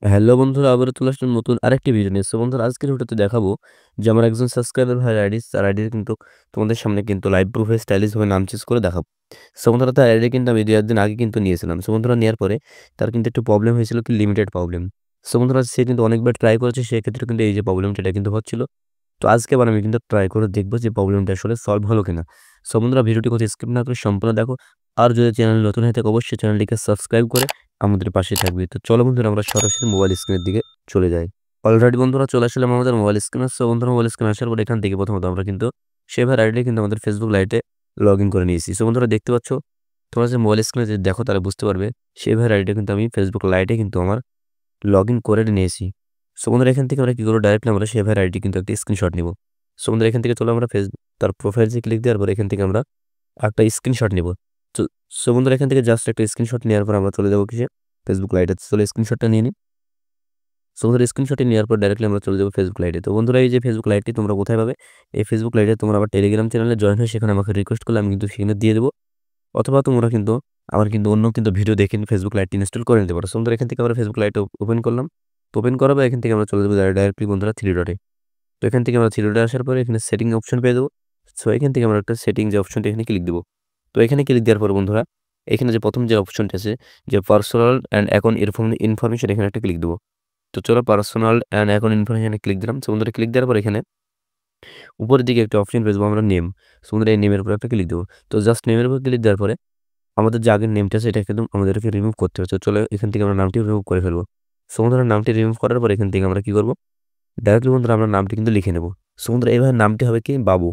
Hello বন্ধুরা, আবারও চলে আসলাম নতুন আরেকটি ভিডিও নিয়ে। সো বন্ধুরা, আজকের ভিডিওতে দেখাবো যে আমার একজন সাবস্ক্রাইবার ভাইয়ের আইডি, তার আইডি কিন্তু তোমাদের সামনে কিন্তু লাইভ প্রুফে স্টাইলিশ ভাবে নাম চেঞ্জ করে দেখাবো। সো বন্ধুরা, তার আইডি কিন্তু আমি ২-১ দিন আগে কিন্তু নিয়েছিলাম। সো বন্ধুরা, নেওয়ার পরে তার কিন্তু একটু প্রবলেম হয়েছিল, কি লিমিটেড প্রবলেম। সো বন্ধুরা, সে কিন্তু অনেকবার ট্রাই করেছে, সেক্ষেত্রে কিন্তু এই যে প্রবলেমটা এটা কিন্তু হচ্ছিল। তো আজকে আবার আমি কিন্তু ট্রাই করে দেখবো যে প্রবলেমটা আসলে সলভ হলো কিনা। সো বন্ধুরা, ভিডিওটি কোথাও স্কিপ না করে সম্পূর্ণ দেখো। আর যদি চ্যানেল নতুন হয়ে থাকে অবশ্যই চ্যানেলটিকে সাবস্ক্রাইব করে আমাদের পাশে থাকবে। তো চলো বন্ধুরা, আমরা সরাসরি মোবাইল স্ক্রিনের দিকে চলে যাই। অলরেডি বন্ধুরা চলে আসলাম আমাদের মোবাইল স্ক্রিনে। সো বন্ধুরা, মোবাইল স্ক্রিনে আসার পর এখান থেকে প্রথমত আমরা কিন্তু সেভার আইডি কিন্তু আমাদের ফেসবুক লাইটে লগ ইন করে নিয়েছি। সো বন্ধুরা, দেখতে পাচ্ছ, তোমরা যে মোবাইল স্ক্রিনে যে দেখো তারা বুঝতে পারবে সেভার আইডিটা কিন্তু আমি ফেসবুক লাইটে কিন্তু আমার লগ ইন করে নিয়েছি। সো বন্ধুরা, এখান থেকে আমরা কি করবো, ডাইরেক্টলি আমরা সেভার আইডি কিন্তু একটা স্ক্রিনশট নিব। সো বন্ধুরা, এখান থেকে চলো আমরা তার প্রোফাইলে ক্লিক দেওয়ার পর এখান থেকে আমরা একটা স্ক্রিনশট নিব। তো সো বন্ধুরা, এখান থেকে জাস্ট একটা স্ক্রিনশট নেওয়ার পর আমরা চলে যাবো কিসে, ফেসবুক লাইটে। চলে স্ক্রিনশটটা নিয়ে নিই। সো বন্ধুরা, স্ক্রিনশটটি নেওয়ার পর ডাইরেক্টলি আমরা চলে যাবো ফেসবুক লাইটে। তো বন্ধুরা, এই যে ফেসবুক লাইটটি তোমরা কোথায় পাবে, এই ফেসবুক লাইটে তোমরা আবার টেলিগ্রাম চ্যানেলে জয়েন হয়ে সেখানে আমাকে রিকোয়েস্ট করলে আমি কিন্তু সেখানে দিয়ে দেবো। অথবা তোমরা কিন্তু আমার কিন্তু অন্য কিন্তু ভিডিও দেখে ফেসবুক লাইটটি ইনস্টল করে নিতে পারো। সো বন্ধুরা, এখান থেকে আমরা ফেসবুক লাইট ওপেন করলাম। তো ওপেন করার পর এখান থেকে আমরা চলে যাবো ডাইরেক্টলি বন্ধুরা থ্রি ডটে। তো এখান থেকে আমরা থ্রি ডটে আসার পরে এখানে সেটিং অপশন পেয়ে যাবো। সো এখান থেকে আমরা একটা সেটিং যে অপশনটা এখানে ক্লিক দেবো। তো এখানে ক্লিক দেওয়ার পর বন্ধুরা, এখানে যে প্রথম যে অপশনটা আছে যে পার্সোনাল অ্যান্ড অ্যাকাউন্ট ইনফরমেশন, এখানে একটা ক্লিক দেবো। তো চলো পার্সোনাল অ্যান্ড অ্যাকাউন্ট ইনফরমেশনে ক্লিক দিলাম। সো বন্ধুরা, ক্লিক দেওয়ার পর এখানে উপরের দিকে একটা অপশন পেয়ে যাবো আমরা নেম। সো বন্ধুরা, এই নেমের উপর একটা ক্লিক দেবো। তো জাস্ট নেমের উপর ক্লিক দেওয়ার পরে আমাদের যে আগের নেমটা আছে এটা কিন্তু আমাদেরকে রিমুভ করতে হবে। তো চলো এখান থেকে আমরা নামটি রিমুভ করে ফেলবো। সো বন্ধুরা, নামটি রিমুভ করার পর এখান থেকে আমরা কি করবো, ডাইরেক্টলি বন্ধুরা আমরা নামটি কিন্তু লিখে নেব। সো বন্ধুরা, এভাবে নামটি হবে কি বাবু।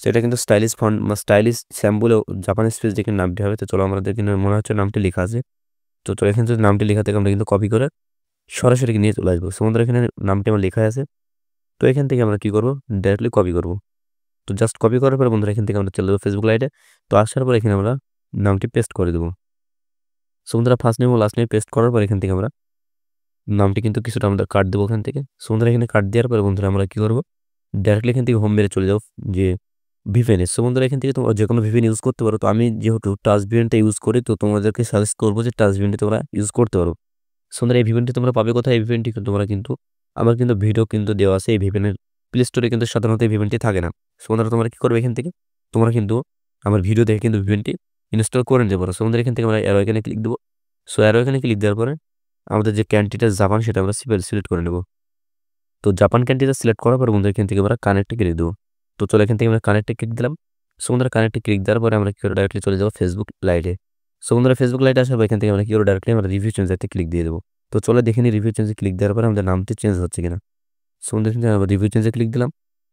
সো এটা কিন্তু স্টাইলিশ ফন্ট বা স্টাইলিশ স্যাম্বল জাপানিজ স্পেস দেখে নামটি হবে। তো চলো আমাদের কিন্তু মনে হচ্ছে নামটি লেখা আছে। তো চলো এখানে যদি নামটি লেখা থেকে আমরা কিন্তু কপি করে সরাসরি নিয়ে চলে আসবো। সো বন্ধুরা, এখানে নামটি আমার লেখা আছে। তো এখান থেকে আমরা কি করবো, ডাইরেক্টলি কপি করবো। তো জাস্ট কপি করার পরে বন্ধুরা এখান থেকে আমরা চলে যাবো ফেসবুক লাইটে। তো আসার পর এখানে আমরা নামটি পেস্ট করে দেবো। সো বন্ধুরা, ফার্স্ট নেম ও লাস্ট নেম পেস্ট করার পর এখান থেকে আমরা নামটি কিন্তু কিছুটা আমরা কাট দেবো এখান থেকে। সো বন্ধুরা, এখানে কাট দেওয়ার পরে বন্ধুরা আমরা কি করবো, ডাইরেক্টলি এখান থেকে হোম মেরে চলে যাও যে ভিপিএন। সো বন্ধুরা, এখান থেকে তোমরা যে কোনো ভিপিএন ইউজ করতে পারো। তো আমি যেহেতু টাচ ভিপিএনটা ইউজ করি, তো তোমাদেরকে সাজেস্ট করবো যে টাচ ভিপিএনটি তোমরা ইউজ করতে পারো। সো বন্ধুরা, এই ভিপিএনটি তোমরা পাবে কোথায়, এই ভিপিএনটি তোমরা কিন্তু আমার কিন্তু ভিডিও কিন্তু দেওয়া আছে। এই ভিপিএনের প্লে স্টোরে কিন্তু সাধারণত এই ভিপিএনটি থাকে না। সো বন্ধুরা, তোমরা কি করবে, এখান থেকে তোমরা কিন্তু আমার ভিডিও দেখে কিন্তু ভিপিএনটি ইনস্টল করে নিতে পারো। সো বন্ধুরা, এখান থেকে আমরা অ্যারো এখানে ক্লিক দেবো। সো অ্যারো এখানে ক্লিক দেওয়ার পরে আমাদের যে কান্ট্রিটা জাপান সেটা আমরা সিলেক্ট করে নেব। তো জাপান কান্ট্রিটা সিলেক্ট করার পর বন্ধুরা এখান থেকে আমরা কানেক্টে ক্লিক দেবো। তো চলো এখান থেকে আমরা কানেক্টে ক্লিক দিলাম। সো বন্ধুরা, কানেক্টে ক্লিক দেওয়ার পরে আমরা কি করে ডাইরেক্টলি চলে যাবো ফেসবুক লাইটে। সো বন্ধুরা, ফেসবুক লাইটে আসার পর এখান থেকে আমরা কি করে ডাইরেক্টলি আমরা রিভিউ চেঞ্জারতে ক্লিক দিয়ে দেবো। তো চলো দেখে নিই রিভিউ চেঞ্জে ক্লিক দেওয়ার পরে আমাদের নামটি চেঞ্জ হচ্ছে কিনা। সো বন্ধুরা, এখান থেকে আমরা রিভিউ চেঞ্জে ক্লিক দিলাম।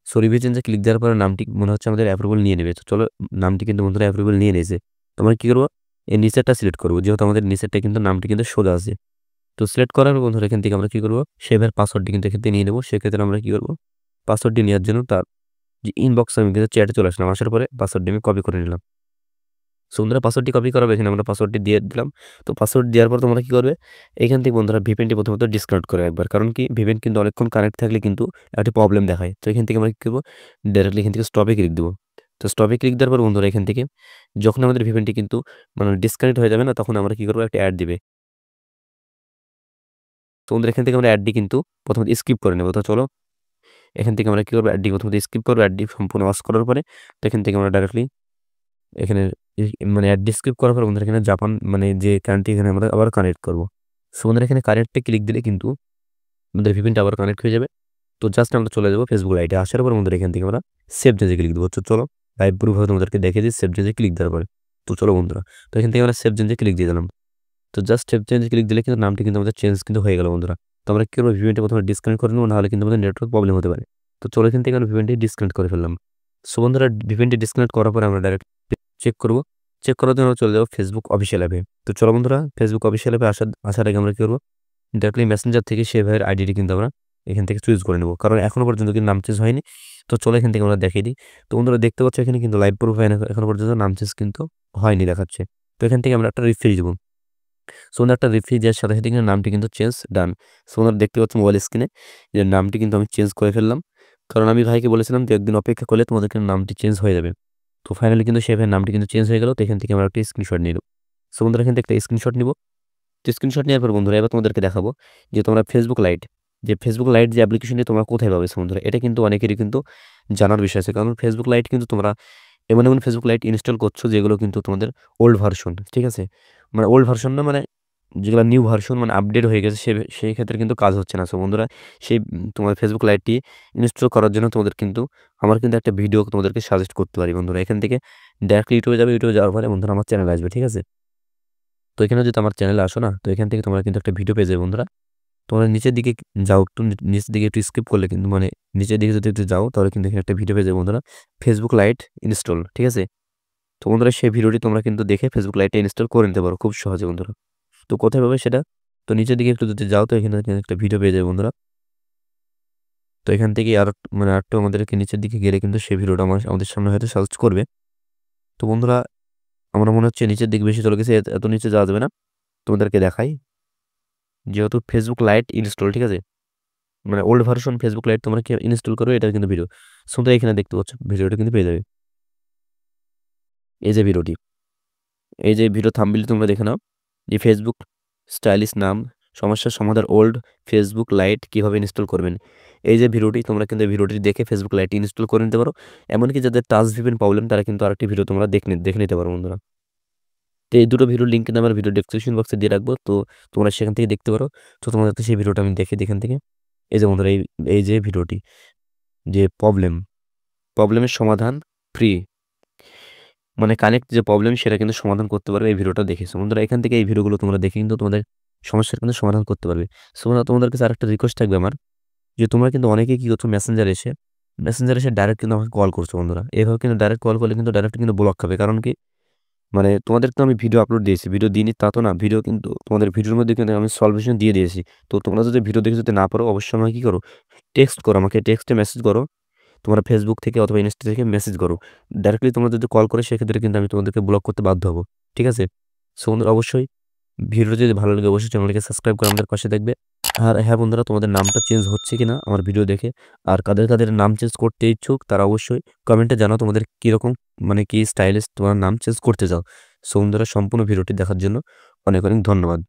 সো রিভিউ চেঞ্জে ক্লিক দেওয়ার পরে নামটি মনে হচ্ছে আমাদের অ্যাপ্রুভাল নিয়ে নেবে। তো চলো, নামটি কিন্তু বন্ধুরা অ্যাপ্রুভাল নিয়ে নিয়েছে। তো আমরা কি করবো, এই নিচেরটা সিলেক্ট করবো, যেহেতু আমাদের নিচেরটা কিন্তু নামটি কিন্তু সোজা আছে। তো সিলেক্ট করার পর বন্ধুরা এখান থেকে আমরা কি করবো, সেভের পাসওয়ার্ডটি কিন্তু এখান থেকে নিয়ে নেবো। সেক্ষেত্রে আমরা কি করবো, পাসওয়ার্ডটি নেওয়ার জন্য তার যে ইনবক্স আমি কিন্তু চ্যাটে চলে আসলাম। আসার পরে পাসওয়ার্ডটি আমি কপি করে নিলাম। সো বন্ধুরা, পাসওয়ার্ডটি কপি করাবে, এখানে আমরা পাসওয়ার্ডটি দিয়ে দিলাম। তো পাসওয়ার্ড দেওয়ার পর তোমরা কি করবে, এখান থেকে বন্ধুরা ভিপিএনটি প্রথমত ডিসকানেক্ট করে একবার, কারণ কি ভিপিএন কিন্তু অনেকক্ষণ কানেক্ট থাকলে কিন্তু একটা প্রবলেম দেখায়। তো এখান থেকে আমরা কি করবো, ডাইরেক্টলি এখান থেকে স্টপে ক্লিক দেবো। তো স্টপে ক্লিক দেওয়ার পর বন্ধুরা এখান থেকে যখন আমাদের ভিপিএনটি কিন্তু মানে ডিসকানেক্ট হয়ে যাবে না, তখন আমরা কি করবো, একটা অ্যাড দিবে। তো বন্ধুরা, এখান থেকে আমরা অ্যাডটি কিন্তু প্রথমত স্কিপ করে নেবো। তো চলো এখান থেকে আমরা কি করবো, অ্যাডটি প্রথমত স্কিপ করবো। অ্যাডটি সম্পূর্ণ ওয়াচ করার পরে তো এখান থেকে আমরা ডাইরেক্টলি এখানে মানে অ্যাড ডিসক্রিপ করার পর বন্ধুরা এখানে জাপান মানে যে কান্ট্রি এখানে আমরা আবার কানেক্ট করবো। সো বন্ধুরা, এখানে কানেক্টে ক্লিক দিলে কিন্তু আমাদের ভিপিএনটা আবার কানেক্ট হয়ে যাবে। তো জাস্ট আমরা চলে যাবো ফেসবুক লাইটে। আসার পর বন্ধুরা এখান থেকে আমরা সেভ চেঞ্জে ক্লিক দেবো। তো চলো লাইভ প্রুফ ভাবে তোমাদেরকে দেখে দিই সেভ চেঞ্জে ক্লিক দেওয়ার পরে। তো চলো বন্ধুরা, তো এখান থেকে আমরা সেভ চেঞ্জে ক্লিক দিয়ে দিলাম। তো জাস্ট সেভ চেঞ্জে ক্লিক দিলে কিন্তু নামটি কিন্তু আমাদের চেঞ্জ কিন্তু হয়ে গেল বন্ধুরা। তো আমরা কি করবো, ভিপিএনটা প্রথমে ডিসকানেক্ট করে নেবো, নাহলে কিন্তু আমাদের নেটওয়ার্ক প্রবলেম হতে পারে। তো চলো এখান থেকে আমরা ভিপিএনটি ডিসকানেক্ট করে ফেললাম। সো বন্ধুরা, ভিপিএনটি ডিসকানেক্ট করার পরে আমরা ডাইরেক্ট চেক করবো। চেক করার জন্য আমরা চলে যাবো ফেসবুক অফিসিয়াল অ্যাপে। তো চলো বন্ধুরা, ফেসবুক অফিসিয়াল অ্যাপে আসার আগে আমরা কি করবো, ডাইরেক্টলি মেসেঞ্জার থেকে সে ভাইয়ের আইডিটি কিন্তু আমরা এখান থেকে চুজ করে নেবো, কারণ এখনো পর্যন্ত কিন্তু নাম চেঞ্জ হয়নি। তো চলো এখান থেকে আমরা দেখিয়ে দিই। তো বন্ধুরা দেখতে পাচ্ছ এখানে কিন্তু লাইভ প্রোফাইল এখনো পর্যন্ত নাম চেঞ্জ কিন্তু হয়নি দেখাচ্ছে। তো এখান থেকে আমরা একটা রিফ্রেশ দেবো। সো একটা রিফ্রেশ দেওয়ার সাথে সাথে কিন্তু নামটি কিন্তু চেঞ্জ ডান। সো ওনারা দেখতে পাচ্ছ মোবাইল স্ক্রিনে যে নামটি কিন্তু আমি চেঞ্জ করে ফেললাম, কারণ আমি ভাইকে বলেছিলাম যে একদিন অপেক্ষা করলে তোমাদের কিন্তু নামটি চেঞ্জ হয়ে যাবে। তো ফাইনালি কিন্তু সে ভাইয়ের নামটি কিন্তু চেঞ্জ হয়ে গেল। তো এখান থেকে আমরা একটা স্ক্রিনশট নিয়ে নেব। সো বন্ধুরা, এখান থেকে একটা স্ক্রিনশট নিব। তো স্ক্রিনশট নেওয়ার পর বন্ধুরা এবার তোমাদেরকে দেখাবো যে তোমরা ফেসবুক লাইট যে অ্যাপ্লিকেশনটি তোমরা কোথায় পাবে বন্ধুরা? এটা কিন্তু অনেকেরই কিন্তু জানার বিষয় আছে। কারণ ফেসবুক লাইট কিন্তু তোমরা এমন ফেসবুক লাইট ইনস্টল করছো যেগুলো কিন্তু তোমাদের ওল্ড ভার্সন, ঠিক আছে? মানে ওল্ড ভার্সন না, মানে যেগুলো নিউ ভার্সন মানে আপডেট হয়ে গেছে সেই ক্ষেত্রে কিন্তু কাজ হচ্ছে না। সো বন্ধুরা তোমার ফেসবুক লাইটটি ইনস্টল করার জন্য তোমাদের কিন্তু আমার কিন্তু একটা ভিডিও তোমাদেরকে সাজেস্ট করতে পারি বন্ধুরা। এখান থেকে ডাইরেক্টলি ইউটিউবে যাবে, ইউটিউবে যাওয়ার পরে বন্ধুরা আমার চ্যানেলে আসবে, ঠিক আছে? তো এখানে যদি আমার চ্যানেলে আসো না, তো এখান থেকে তোমরা কিন্তু একটা ভিডিও পেয়ে যাবে বন্ধুরা। তোমরা নিচের দিকে যাও, একটু নিচের দিকে একটু স্কিপ করলে কিন্তু মানে নিচের দিকে যদি একটু যাও তাহলে কিন্তু এখানে একটা ভিডিও পেয়ে যাবে বন্ধুরা, ফেসবুক লাইট ইনস্টল, ঠিক আছে? তো বন্ধুরা সেই ভিডিওটি তোমরা কিন্তু দেখে ফেসবুক লাইটটা ইনস্টল করে নিতে পারো খুব সহজে বন্ধুরা। তো কোথায় পাবে সেটা? তো নিচের দিকে একটু যদি যাও তো এখানে কিন্তু একটা ভিডিও পেয়ে যাবে বন্ধুরা। তো এখান থেকে আর মানে আরেকটু আমাদেরকে নিচের দিকে গেলে কিন্তু সেই ভিডিওটা আমাদের সামনে হয়তো সার্চ করবে। তো বন্ধুরা আমার মনে হচ্ছে নিচের দিকে বেশি চলে গেছে, এত নিচে যাওয়া যাবে না। তোমাদেরকে দেখাই, যেহেতু ফেসবুক লাইট ইনস্টল, ঠিক আছে? মানে ওল্ড ভার্সন ফেসবুক লাইট তোমরা কি ইনস্টল করবে এটা কিন্তু ভিডিও। সো তোমরা এখানে দেখতে পাচ্ছ ভিডিওটা কিন্তু পেয়ে যাবে। এই যে ভিডিওটি, এই যে ভিডিও থাম্বনেইল তোমরা দেখে নাও যে ফেসবুক স্টাইলিশ নাম সমস্যার সমাধান ওল্ড ফেসবুক লাইট কিভাবে ইনস্টল করবেন। এই যে ভিডিওটি তোমরা কিন্তু এই ভিডিওটি দেখে ফেসবুক লাইট ইনস্টল করে নিতে পারো। এমনকি যাদের টাচ ভিপিএন প্রবলেম তারা কিন্তু আরেকটি ভিডিও তোমরা দেখে নিতে পারো বন্ধুরা। তো এই দুটো ভিডিওর লিঙ্ক কিন্তু আমার ভিডিও ডেসক্রিপশন বক্সে দিয়ে রাখবো, তো তোমরা সেখান থেকে দেখতে পারো। তো তোমাদেরকে সেই ভিডিওটা আমি দেখে এখান থেকে এই যে বন্ধুরা এই যে ভিডিওটি, যে প্রবলেমের সমাধান ফ্রি, মানে কানেক্ট যে প্রবলেম সেটা কিন্তু সমাধান করতে পারবে এই ভিডিওটা দেখেছো বন্ধুরা। এখান থেকে এই ভিডিওগুলো তোমরা দেখে কিন্তু তোমাদের সমস্যার কিন্তু সমাধান করতে পারবে। সো বন্ধুরা তোমাদের কাছে আরেকটা রিকোয়েস্ট থাকবে আমার, যে তোমরা কিন্তু অনেকেই কি করছো মেসেঞ্জার এসে ডাইরেক্ট কিন্তু আমাকে কল করছো বন্ধুরা। এভাবে কিন্তু ডাইরেক্ট কল করলে কিন্তু ডাইরেক্ট কিন্তু ব্লক খাবে। কারণ কি, মানে তোমাদের তো আমি ভিডিও আপলোড দিয়েছি, ভিডিও দিইনি তা তো না, ভিডিও কিন্তু তোমাদের ভিডিওর মধ্যে কিন্তু আমি সলিউশন দিয়ে দিয়েছি। তো তোমরা যদি ভিডিও দেখে যদি না পারো অবশ্যই আমাকে কি করো, টেক্সট করো, আমাকে টেক্সটে মেসেজ করো, তোমরা ফেসবুক থেকে অথবা ইনস্টা থেকে মেসেজ করো। ডাইরেক্টলি তোমরা যদি কল করে সেক্ষেত্রে কিন্তু আমি তোমাদেরকে ব্লক করতে বাধ্য হব, ঠিক আছে? সো বন্ধুরা অবশ্যই ভিডিও যদি ভালো লাগে অবশ্যই চ্যানেলটিকে সাবস্ক্রাইব করে আমাদের পাশে থাকবে। আর হ্যাঁ বন্ধুরা, তোমাদের নামটা চেঞ্জ হচ্ছে কিনা আমার ভিডিও দেখে, আর কাদের নাম চেঞ্জ করতে ইচ্ছুক তারা অবশ্যই কমেন্টে জানাও তোমাদের কীরকম মানে কি স্টাইলিশ তোমার নাম চেঞ্জ করতে চাও। সো বন্ধুরা সম্পূর্ণ ভিডিওটি দেখার জন্য অনেক অনেক ধন্যবাদ।